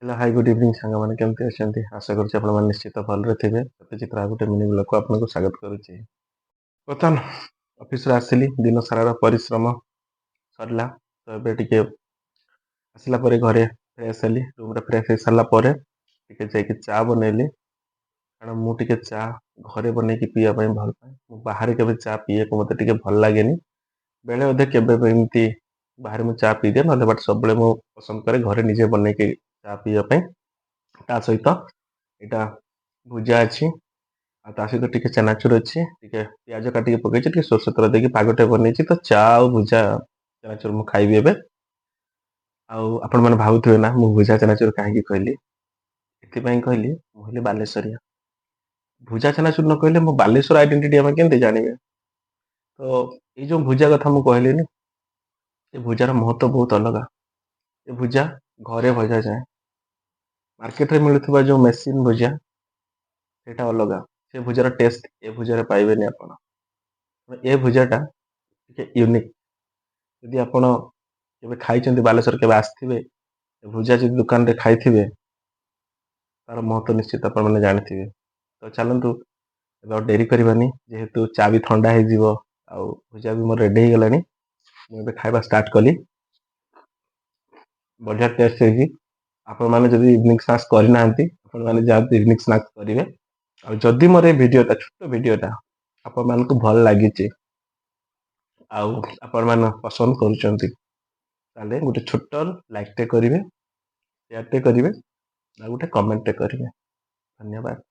Hello hi good evening सांग मैंने केमती अच्छा आशा करुँच आप निश्चित भलरे थे सत्यजित राय गोटे मिनी ब्लॉग को आपको स्वागत करुच्ची। बर्तमान ऑफिस आसली दिन सारा परिश्रम सरला तो ये टे आसला घरे फ्रेश हेली रूम फ्रेश हो सारापर टे चा बनैली कारण मुझे चा घरे बन पीवाई भल पाए बाहर के चा पीए को मत भल लगे बेले अधे केमती बाहर मुझे चा पी दिए ना बट सब पसंद करे घरे निजे बन चा पीवाई ता सहित यहाँ भुजा अच्छी ता सहित टे चनाचुर अच्छी टे प्याज काटिक पकई सोर्ष तेल देकी पागटे बन तो चा आ भुजा चनाचुर मुझे खाइबी ए आपण मैंने भावुए ना मुझे भुजा चनाचुर कहीं कहली ये कहली मुझे बालेश्वरिया भुजा चनाचुर न कहले मो बालेश्वर आइडेंटिटी आम के जानवे तो ये जो भुजा कथा मुझे कहली ये भुजार महत्व बहुत अलग। ये भुजा घरे भजा जाए मार्केट में मिलूवा जो मेसीन भुजा सेटा अलग से भुजार टेस्ट ए भुजार पाइबे आप ए भुजाटा यूनिक यदि आपण के खाई बालेश्वर के आसवे भुजा जो दुकान रे खाई तार महत्व निश्चित आप जानते तो चलतु डेरी करवानी जेहेतु चा भी ठंडा हो भुजा भी मोर रेडी हो गलानी मुझे खाଇବା स्टार्ट कली बढ़िया टेस्ट है आपण मैंने जब इवनिंग स्नाक्स करना आपण मैंने जाते इवनिंग स्नाक्स करेंगे आदि मोर ये भिडटा छोट भिडटा आपण मान को भल लगी आपण मैंने पसंद करें गोटे छोट लाइक टे करेंगे शेयर टे करेंगे गोटे कमेंट टे करेंगे। धन्यवाद।